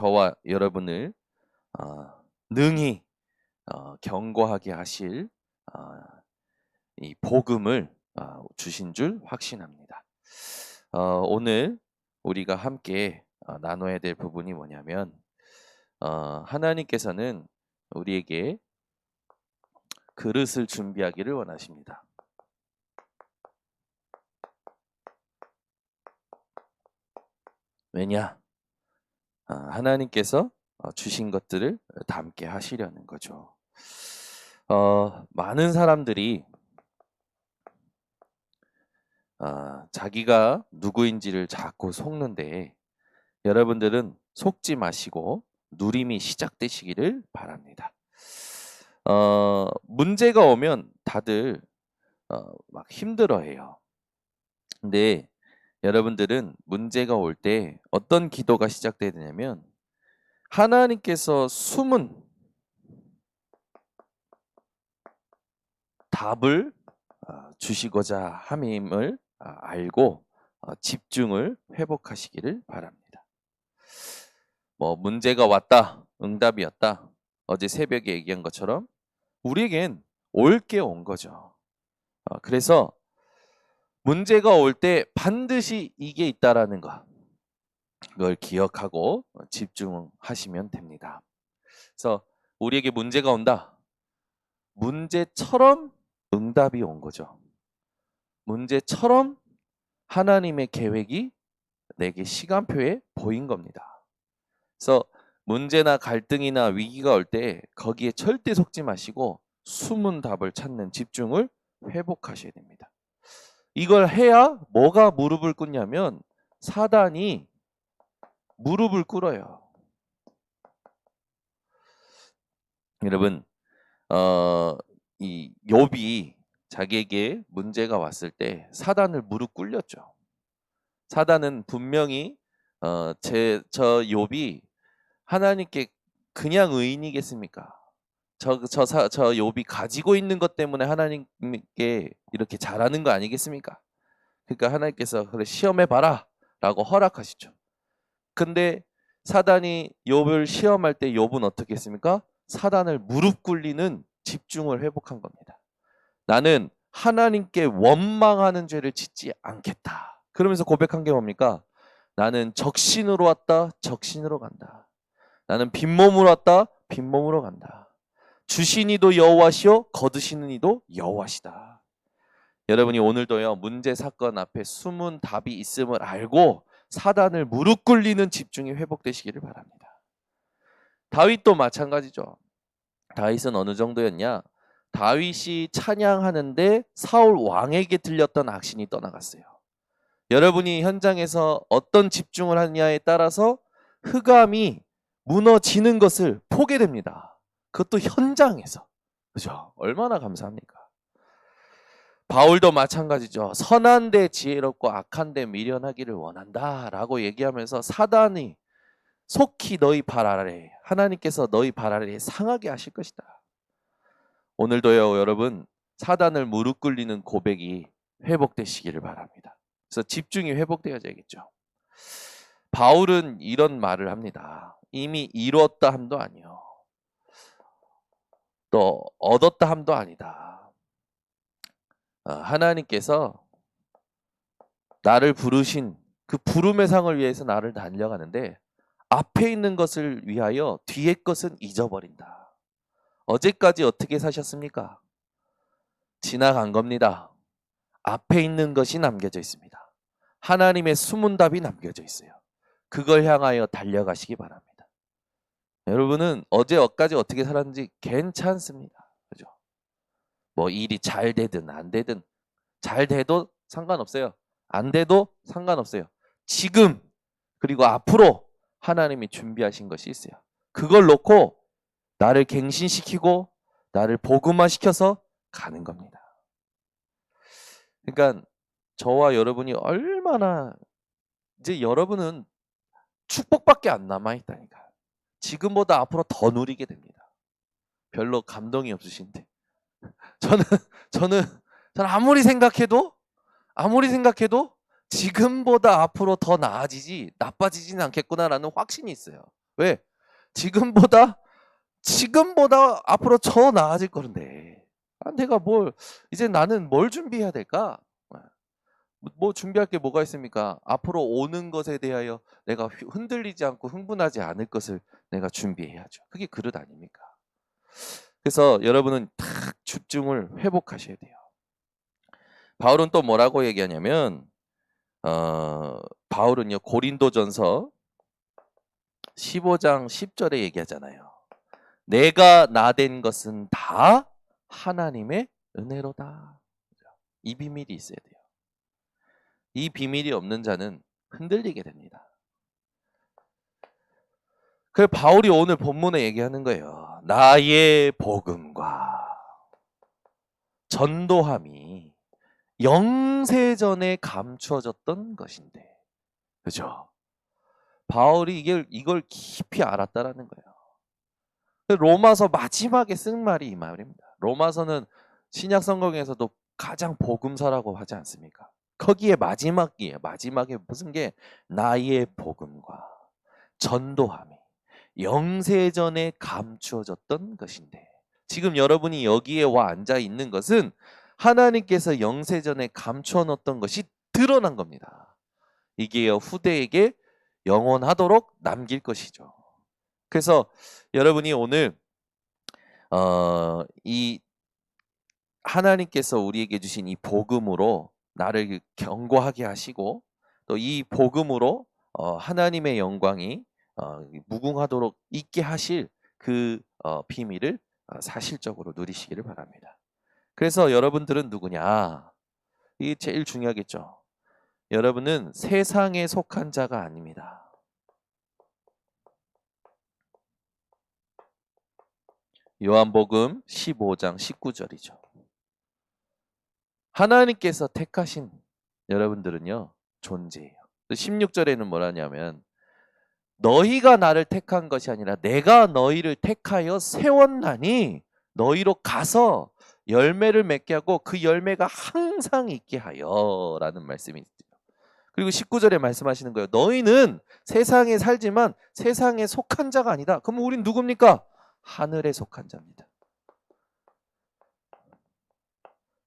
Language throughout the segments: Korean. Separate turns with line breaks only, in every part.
저와 여러분을 능히 경고하게 하실 어, 이 복음을 주신 줄 확신합니다. 오늘 우리가 함께 나눠야 될 부분이 뭐냐면 하나님께서는 우리에게 그릇을 준비하기를 원하십니다. 왜냐? 하나님께서 주신 것들을 담게 하시려는 거죠. 많은 사람들이 자기가 누구인지를 자꾸 속는데 여러분들은 속지 마시고 누림이 시작되시기를 바랍니다. 문제가 오면 다들 막 힘들어해요. 근데 여러분들은 문제가 올 때 어떤 기도가 시작되냐면 하나님께서 숨은 답을 주시고자 함임을 알고 집중을 회복하시기를 바랍니다. 뭐 문제가 왔다, 응답이었다. 어제 새벽에 얘기한 것처럼 우리에겐 올 게 온 거죠. 그래서 문제가 올 때 반드시 이게 있다라는 거, 그걸 기억하고 집중하시면 됩니다. 그래서 우리에게 문제가 온다. 문제처럼 응답이 온 거죠. 문제처럼 하나님의 계획이 내게 시간표에 보인 겁니다. 그래서 문제나 갈등이나 위기가 올 때 거기에 절대 속지 마시고 숨은 답을 찾는 집중을 회복하셔야 됩니다. 이걸 해야 뭐가 무릎을 꿇냐면 사단이 무릎을 꿇어요. 여러분, 이 욥이 자기에게 문제가 왔을 때 사단을 무릎 꿇렸죠. 사단은 분명히 저 욥이 하나님께 그냥 의인이겠습니까? 저 욥이 가지고 있는 것 때문에 하나님께 이렇게 잘하는 거 아니겠습니까? 그러니까 하나님께서 그래 시험해 봐라라고 허락하시죠. 근데 사단이 욥을 시험할 때 욥은 어떻게 했습니까? 사단을 무릎 꿇리는 집중을 회복한 겁니다. 나는 하나님께 원망하는 죄를 짓지 않겠다. 그러면서 고백한 게 뭡니까? 나는 적신으로 왔다, 적신으로 간다. 나는 빈몸으로 왔다, 빈몸으로 간다. 주신 이도 여호와시요 거두시는 이도 여호와시다. 여러분이 오늘도요 문제 사건 앞에 숨은 답이 있음을 알고 사단을 무릎 꿇리는 집중이 회복되시기를 바랍니다. 다윗도 마찬가지죠. 다윗은 어느 정도였냐? 다윗이 찬양하는데 사울 왕에게 들렸던 악신이 떠나갔어요. 여러분이 현장에서 어떤 집중을 하느냐에 따라서 흑암이 무너지는 것을 보게 됩니다. 그것도 현장에서. 그죠? 얼마나 감사합니까? 바울도 마찬가지죠. 선한 데 지혜롭고 악한 데 미련하기를 원한다라고 얘기하면서 사단이 속히 너희 발 아래, 하나님께서 너희 발 아래에 상하게 하실 것이다. 오늘도요 여러분 사단을 무릎 꿇리는 고백이 회복되시기를 바랍니다. 그래서 집중이 회복되어야겠죠. 바울은 이런 말을 합니다. 이미 이루었다 함도 아니요. 또 얻었다 함도 아니다. 하나님께서 나를 부르신 그 부름의 상을 위해서 나를 달려가는데 앞에 있는 것을 위하여 뒤에 것은 잊어버린다. 어제까지 어떻게 사셨습니까? 지나간 겁니다. 앞에 있는 것이 남겨져 있습니다. 하나님의 숨은 답이 남겨져 있어요. 그걸 향하여 달려가시기 바랍니다. 여러분은 어제까지 어떻게 살았는지 괜찮습니다. 그죠? 뭐 일이 잘 되든 안 되든 잘 돼도 상관없어요. 안 돼도 상관없어요. 지금 그리고 앞으로 하나님이 준비하신 것이 있어요. 그걸 놓고 나를 갱신시키고 나를 복음화시켜서 가는 겁니다. 그러니까 저와 여러분이 얼마나 이제 여러분은 축복밖에 안 남아있다니까. 지금보다 앞으로 더 누리게 됩니다. 별로 감동이 없으신데 저는 아무리 생각해도 지금보다 앞으로 더 나아지지 나빠지지는 않겠구나라는 확신이 있어요. 왜? 지금보다 앞으로 더 나아질 거는데. 내가 이제 나는 뭘 준비해야 될까? 뭐 준비할 게 뭐가 있습니까? 앞으로 오는 것에 대하여 내가 흔들리지 않고 흥분하지 않을 것을 내가 준비해야죠. 그게 그릇 아닙니까? 그래서 여러분은 탁 집중을 회복하셔야 돼요. 바울은 또 뭐라고 얘기하냐면 바울은요 고린도전서 15장 10절에 얘기하잖아요. 내가 나된 것은 다 하나님의 은혜로다. 이 비밀이 있어야 돼요. 이 비밀이 없는 자는 흔들리게 됩니다. 그 바울이 오늘 본문에 얘기하는 거예요. 나의 복음과 전도함이 영세전에 감추어졌던 것인데, 그죠? 바울이 이걸 깊이 알았다라는 거예요. 로마서 마지막에 쓴 말이 이 말입니다. 로마서는 신약 성경에서도 가장 복음서라고 하지 않습니까? 거기에 마지막이에요. 마지막에 무슨 게 나의 복음과 전도함이 영세전에 감추어졌던 것인데, 지금 여러분이 여기에 와 앉아 있는 것은 하나님께서 영세전에 감추어 놓았던 것이 드러난 겁니다. 이게 후대에게 영원하도록 남길 것이죠. 그래서 여러분이 오늘 이 하나님께서 우리에게 주신 이 복음으로 나를 견고하게 하시고, 또 이 복음으로 하나님의 영광이 무궁하도록 있게 하실 그 비밀을 사실적으로 누리시기를 바랍니다. 그래서 여러분들은 누구냐? 이게 제일 중요하겠죠. 여러분은 세상에 속한 자가 아닙니다. 요한복음 15장 19절이죠. 하나님께서 택하신 여러분들은요 존재예요. 16절에는 뭐라냐면 너희가 나를 택한 것이 아니라 내가 너희를 택하여 세웠나니 너희로 가서 열매를 맺게 하고 그 열매가 항상 있게 하여 라는 말씀이 있죠. 그리고 19절에 말씀하시는 거예요. 너희는 세상에 살지만 세상에 속한 자가 아니다. 그럼 우린 누굽니까? 하늘에 속한 자입니다.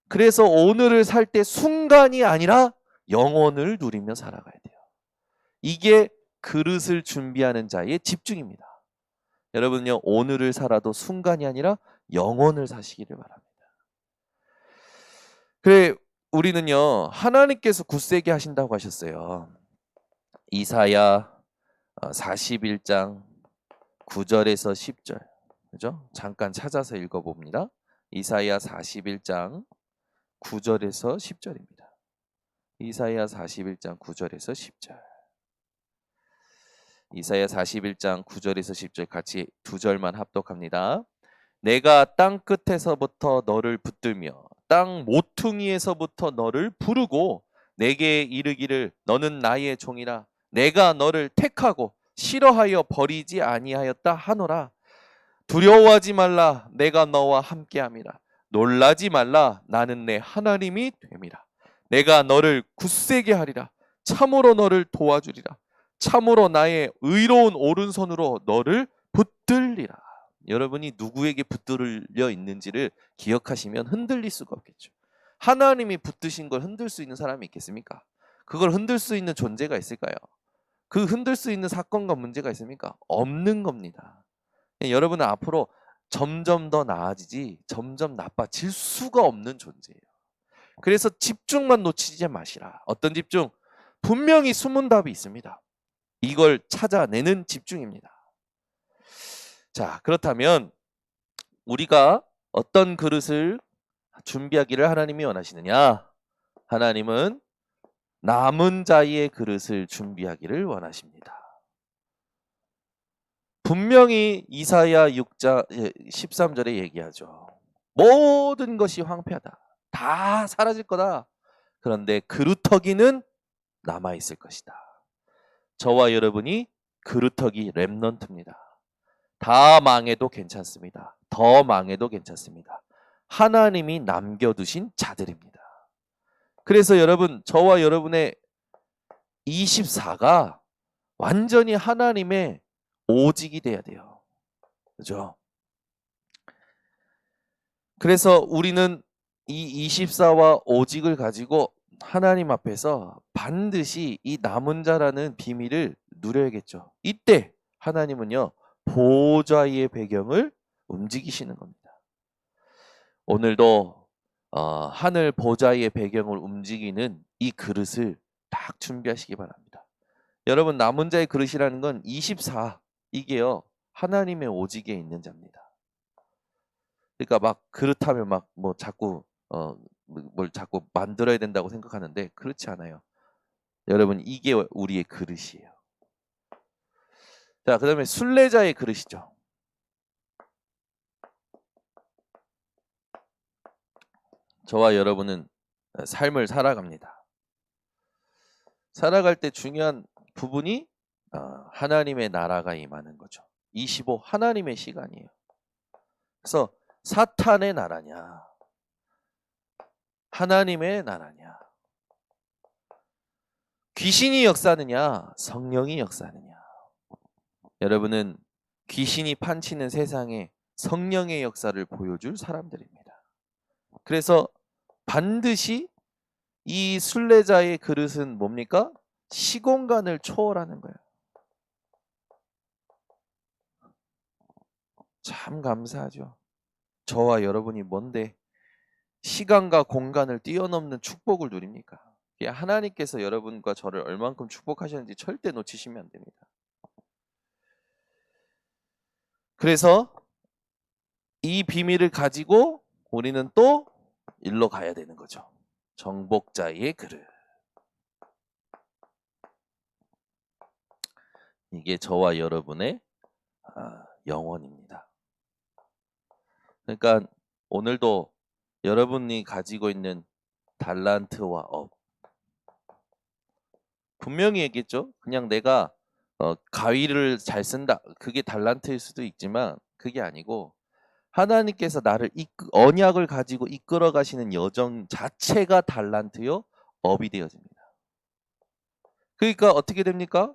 그래서 오늘을 살 때 순간이 아니라 영원을 누리며 살아가야 돼요. 이게 그릇을 준비하는 자의 집중입니다. 여러분요, 오늘을 살아도 순간이 아니라 영원을 사시기를 바랍니다. 그래, 우리는요 하나님께서 굳세게 하신다고 하셨어요. 이사야 41장 9절에서 10절, 그죠? 잠깐 찾아서 읽어봅니다. 이사야 41장 9절에서 10절입니다. 이사야 41장 9절에서 10절. 이사야 41장 9절에서 10절 같이 두 절만 합독합니다. 내가 땅 끝에서부터 너를 붙들며 땅 모퉁이에서부터 너를 부르고 내게 이르기를 너는 나의 종이라 내가 너를 택하고 싫어하여 버리지 아니하였다 하노라. 두려워하지 말라 내가 너와 함께함이라. 놀라지 말라 나는 내 하나님이 됨이라. 내가 너를 굳세게 하리라. 참으로 너를 도와주리라. 참으로 나의 의로운 오른손으로 너를 붙들리라. 여러분이 누구에게 붙들려 있는지를 기억하시면 흔들릴 수가 없겠죠. 하나님이 붙드신 걸 흔들 수 있는 사람이 있겠습니까? 그걸 흔들 수 있는 존재가 있을까요? 그 흔들 수 있는 사건과 문제가 있습니까? 없는 겁니다. 여러분은 앞으로 점점 더 나아지지 점점 나빠질 수가 없는 존재예요. 그래서 집중만 놓치지 마시라. 어떤 집중? 분명히 숨은 답이 있습니다. 이걸 찾아내는 집중입니다. 자, 그렇다면 우리가 어떤 그릇을 준비하기를 하나님이 원하시느냐? 하나님은 남은 자의 그릇을 준비하기를 원하십니다. 분명히 이사야 6장 13절에 얘기하죠. 모든 것이 황폐하다. 다 사라질 거다. 그런데 그루터기는 남아있을 것이다. 저와 여러분이 그루터기 렘넌트입니다. 다 망해도 괜찮습니다. 더 망해도 괜찮습니다. 하나님이 남겨두신 자들입니다. 그래서 여러분, 저와 여러분의 24가 완전히 하나님의 오직이 돼야 돼요. 그죠? 그래서 우리는 이 24와 오직을 가지고 하나님 앞에서 반드시 이 남은 자라는 비밀을 누려야겠죠. 이때 하나님은요, 보좌의 배경을 움직이시는 겁니다. 오늘도 하늘 보좌의 배경을 움직이는 이 그릇을 딱 준비하시기 바랍니다. 여러분, 남은 자의 그릇이라는 건 24, 이게요, 하나님의 오직에 있는 자입니다. 그러니까 막 그렇다면 막 뭐 자꾸 뭘 자꾸 만들어야 된다고 생각하는데 그렇지 않아요. 여러분, 이게 우리의 그릇이에요. 자, 그다음에 순례자의 그릇이죠. 저와 여러분은 삶을 살아갑니다. 살아갈 때 중요한 부분이 하나님의 나라가 임하는 거죠. 25 하나님의 시간이에요. 그래서 사탄의 나라냐, 하나님의 나라냐, 귀신이 역사하느냐, 성령이 역사하느냐. 여러분은 귀신이 판치는 세상에 성령의 역사를 보여줄 사람들입니다. 그래서 반드시 이 순례자의 그릇은 뭡니까? 시공간을 초월하는 거예요. 참 감사하죠. 저와 여러분이 뭔데 시간과 공간을 뛰어넘는 축복을 누립니까? 하나님께서 여러분과 저를 얼만큼 축복하셨는지 절대 놓치시면 안 됩니다. 그래서 이 비밀을 가지고 우리는 또 일로 가야 되는 거죠. 정복자의 그릇. 이게 저와 여러분의 영혼입니다. 그러니까 오늘도 여러분이 가지고 있는 달란트와 업, 분명히 얘기했죠. 그냥 내가 가위를 잘 쓴다, 그게 달란트일 수도 있지만 그게 아니고 하나님께서 나를 언약을 가지고 이끌어 가시는 여정 자체가 달란트요 업이 되어집니다. 그러니까 어떻게 됩니까?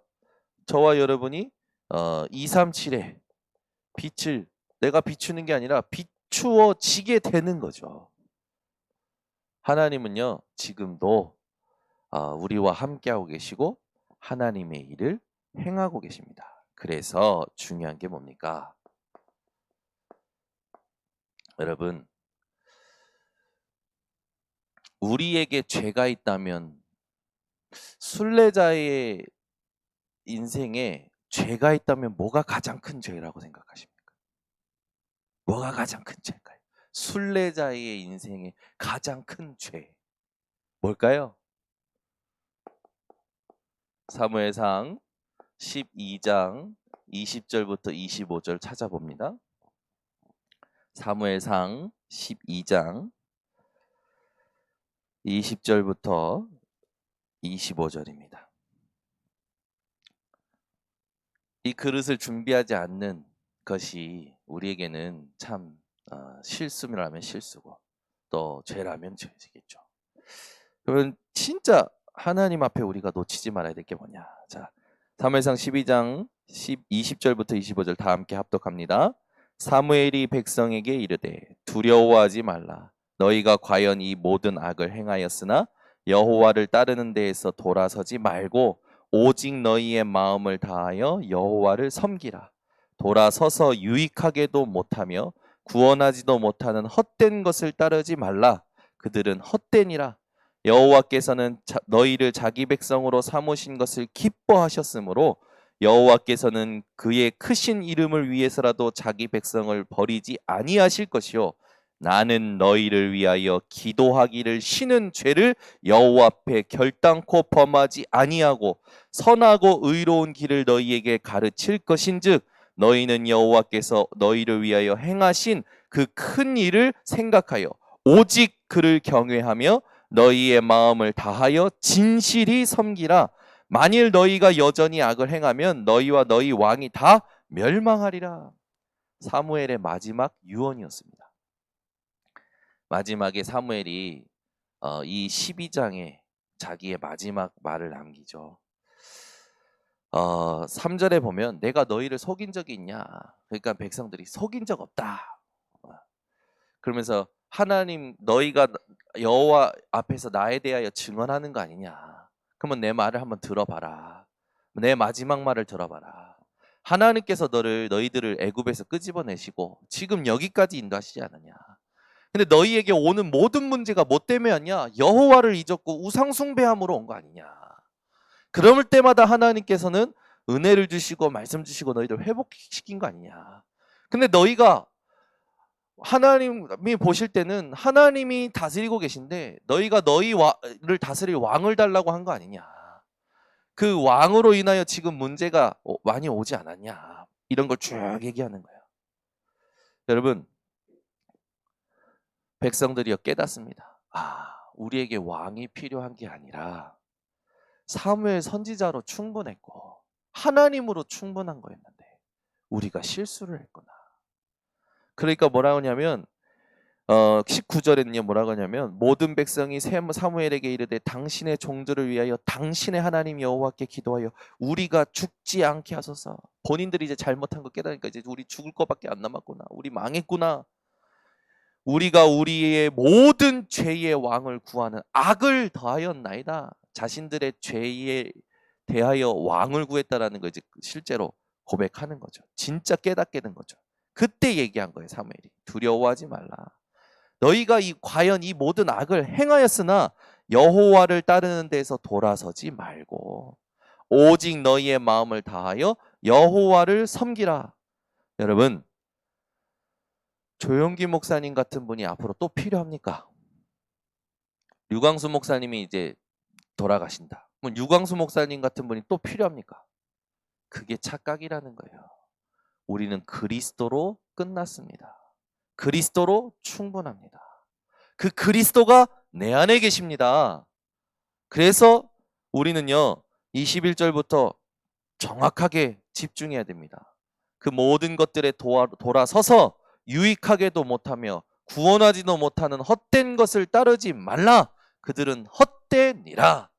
저와 여러분이 237에 빛을 내가 비추는 게 아니라 비추어지게 되는 거죠. 하나님은요, 지금도 우리와 함께하고 계시고 하나님의 일을 행하고 계십니다. 그래서 중요한 게 뭡니까? 여러분, 우리에게 죄가 있다면 순례자의 인생에 죄가 있다면 뭐가 가장 큰 죄라고 생각하십니까? 뭐가 가장 큰 죄일까요? 순례자의 인생에 가장 큰 죄 뭘까요? 사무엘상 12장 20절부터 25절 찾아봅니다. 사무엘상 12장 20절부터 25절입니다. 이 그릇을 준비하지 않는 것이 우리에게는 참 실수라면 실수고 또 죄라면 죄겠죠. 그러면 진짜 하나님 앞에 우리가 놓치지 말아야 될 게 뭐냐? 자, 사무엘상 12장 20절부터 25절 다 함께 합독합니다. 사무엘이 백성에게 이르되 두려워하지 말라. 너희가 과연 이 모든 악을 행하였으나 여호와를 따르는 데에서 돌아서지 말고 오직 너희의 마음을 다하여 여호와를 섬기라. 돌아서서 유익하게도 못하며 구원하지도 못하는 헛된 것을 따르지 말라. 그들은 헛되니라. 여호와께서는 너희를 자기 백성으로 삼으신 것을 기뻐하셨으므로 여호와께서는 그의 크신 이름을 위해서라도 자기 백성을 버리지 아니하실 것이요 나는 너희를 위하여 기도하기를 쉬는 죄를 여호와 앞에 결단코 범하지 아니하고 선하고 의로운 길을 너희에게 가르칠 것인즉 너희는 여호와께서 너희를 위하여 행하신 그 큰 일을 생각하여 오직 그를 경외하며 너희의 마음을 다하여 진실이 섬기라. 만일 너희가 여전히 악을 행하면 너희와 너희 왕이 다 멸망하리라. 사무엘의 마지막 유언이었습니다. 마지막에 사무엘이 이 12장에 자기의 마지막 말을 남기죠. 3절에 보면 내가 너희를 속인 적이 있냐? 그러니까 백성들이 속인 적 없다. 그러면서 하나님 너희가 여호와 앞에서 나에 대하여 증언하는 거 아니냐? 그러면 내 말을 한번 들어봐라. 내 마지막 말을 들어봐라. 하나님께서 너희들을 애굽에서 끄집어내시고 지금 여기까지 인도하시지 않느냐? 근데 너희에게 오는 모든 문제가 뭐 때문이었냐? 여호와를 잊었고 우상 숭배함으로 온 거 아니냐? 그럴 때마다 하나님께서는 은혜를 주시고 말씀 주시고 너희들 회복시킨 거 아니냐? 근데 너희가 하나님이 보실 때는 하나님이 다스리고 계신데 너희가 너희를 다스릴 왕을 달라고 한 거 아니냐? 그 왕으로 인하여 지금 문제가 많이 오지 않았냐? 이런 걸 쭉 얘기하는 거예요. 여러분, 백성들이여 깨닫습니다. 우리에게 왕이 필요한 게 아니라 사무엘 선지자로 충분했고 하나님으로 충분한 거였는데 우리가 실수를 했구나. 그러니까 뭐라고 하냐면 19절에는요 뭐라고 하냐면 모든 백성이 사무엘에게 이르되 당신의 종들을 위하여 당신의 하나님 여호와께 기도하여 우리가 죽지 않게 하소서. 본인들이 이제 잘못한 거 깨달으니까 이제 우리 죽을 거밖에 안 남았구나. 우리 망했구나. 우리가 우리의 모든 죄의 왕을 구하는 악을 더하였나이다. 자신들의 죄에 대하여 왕을 구했다라는 거 이제 실제로 고백하는 거죠. 진짜 깨닫게 된 거죠. 그때 얘기한 거예요, 사무엘이. 두려워하지 말라. 너희가 과연 이 모든 악을 행하였으나 여호와를 따르는 데서 돌아서지 말고 오직 너희의 마음을 다하여 여호와를 섬기라. 여러분, 조용기 목사님 같은 분이 앞으로 또 필요합니까? 유광수 목사님이 이제 돌아가신다. 유광수 목사님 같은 분이 또 필요합니까? 그게 착각이라는 거예요. 우리는 그리스도로 끝났습니다. 그리스도로 충분합니다. 그 그리스도가 내 안에 계십니다. 그래서 우리는요 21절부터 정확하게 집중해야 됩니다. 그 모든 것들에 돌아서서 유익하게도 못하며 구원하지도 못하는 헛된 것을 따르지 말라. 그들은 헛되니라.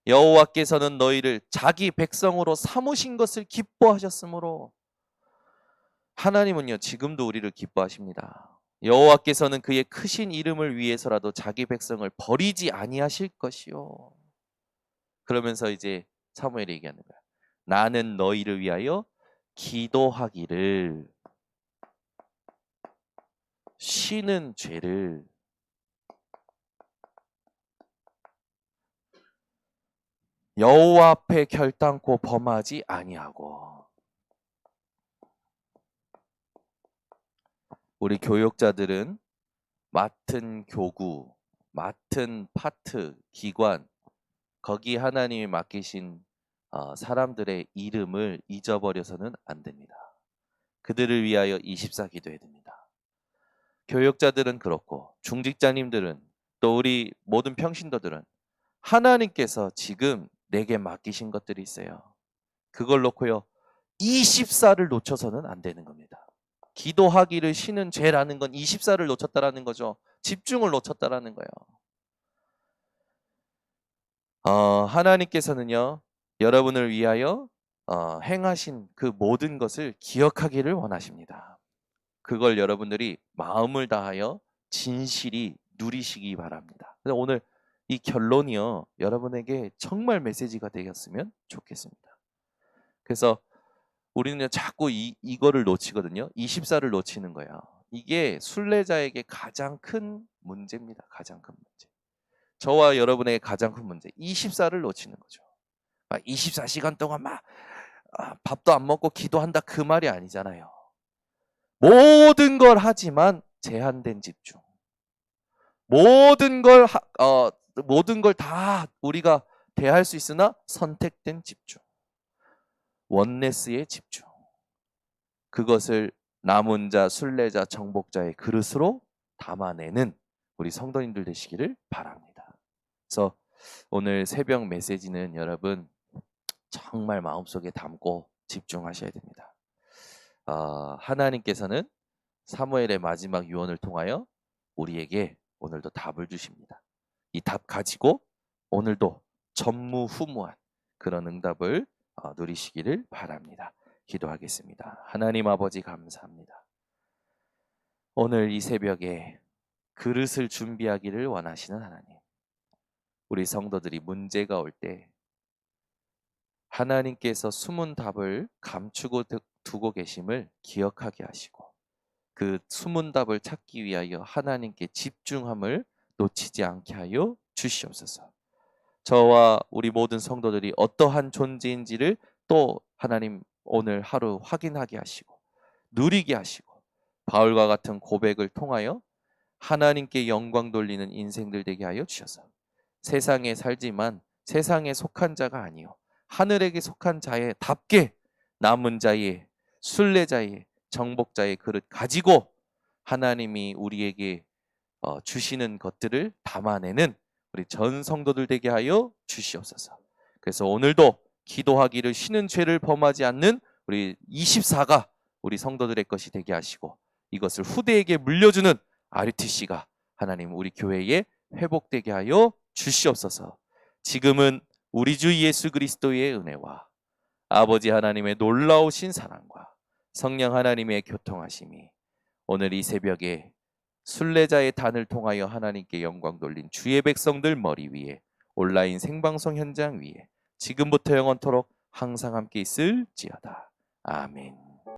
여호와께서는 너희를 자기 백성으로 삼으신 것을 기뻐하셨으므로. 하나님은요 지금도 우리를 기뻐하십니다. 여호와께서는 그의 크신 이름을 위해서라도 자기 백성을 버리지 아니하실 것이요. 그러면서 이제 사무엘이 얘기하는 거야. 나는 너희를 위하여 기도하기를 쉬는 죄를 여호와 앞에 결단코 범하지 아니하고. 우리 교역자들은 맡은 교구, 맡은 파트, 기관, 거기 하나님이 맡기신 사람들의 이름을 잊어버려서는 안 됩니다. 그들을 위하여 24 기도해야 됩니다. 교역자들은 그렇고 중직자님들은 또 우리 모든 평신도들은 하나님께서 지금 내게 맡기신 것들이 있어요. 그걸 놓고요 24를 놓쳐서는 안 되는 겁니다. 기도하기를 쉬는 죄라는 건 24를 놓쳤다라는 거죠. 집중을 놓쳤다라는 거예요. 하나님께서는요 여러분을 위하여 행하신 그 모든 것을 기억하기를 원하십니다. 그걸 여러분들이 마음을 다하여 진실히 누리시기 바랍니다. 그래서 오늘 이 결론이요 여러분에게 정말 메시지가 되었으면 좋겠습니다. 그래서 우리는 자꾸 이거를 놓치거든요. 24를 놓치는 거예요. 이게 순례자에게 가장 큰 문제입니다. 가장 큰 문제. 저와 여러분에게 가장 큰 문제. 24를 놓치는 거죠. 24시간 동안 밥도 안 먹고 기도한다 그 말이 아니잖아요. 모든 걸 하지만 제한된 집중. 모든 걸 다 우리가 대할 수 있으나 선택된 집중. 원네스의 집중. 그것을 남은 자, 순례자, 정복자의 그릇으로 담아내는 우리 성도님들 되시기를 바랍니다. 그래서 오늘 새벽 메시지는 여러분 정말 마음속에 담고 집중하셔야 됩니다. 하나님께서는 사무엘의 마지막 유언을 통하여 우리에게 오늘도 답을 주십니다. 이 답 가지고 오늘도 전무후무한 그런 응답을 누리시기를 바랍니다. 기도하겠습니다. 하나님 아버지 감사합니다. 오늘 이 새벽에 그릇을 준비하기를 원하시는 하나님, 우리 성도들이 문제가 올 때 하나님께서 숨은 답을 감추고 두고 계심을 기억하게 하시고, 그 숨은 답을 찾기 위하여 하나님께 집중함을 놓치지 않게 하여 주시옵소서. 저와 우리 모든 성도들이 어떠한 존재인지를 또 하나님 오늘 하루 확인하게 하시고 누리게 하시고, 바울과 같은 고백을 통하여 하나님께 영광 돌리는 인생들 되게 하여 주셔서 세상에 살지만 세상에 속한 자가 아니요 하늘에게 속한 자의 답게 남은 자의 순례자의 정복자의 그릇 가지고 하나님이 우리에게 주시는 것들을 담아내는 우리 전 성도들 되게 하여 주시옵소서. 그래서 오늘도 기도하기를 쉬는 죄를 범하지 않는 우리 24가 우리 성도들의 것이 되게 하시고, 이것을 후대에게 물려주는 RUTC가 하나님 우리 교회에 회복되게 하여 주시옵소서. 지금은 우리 주 예수 그리스도의 은혜와 아버지 하나님의 놀라우신 사랑과 성령 하나님의 교통하심이 오늘 이 새벽에 순례자의 단을 통하여 하나님께 영광 돌린 주의 백성들 머리 위에, 온라인 생방송 현장 위에 지금부터 영원토록 항상 함께 있을지어다. 아멘.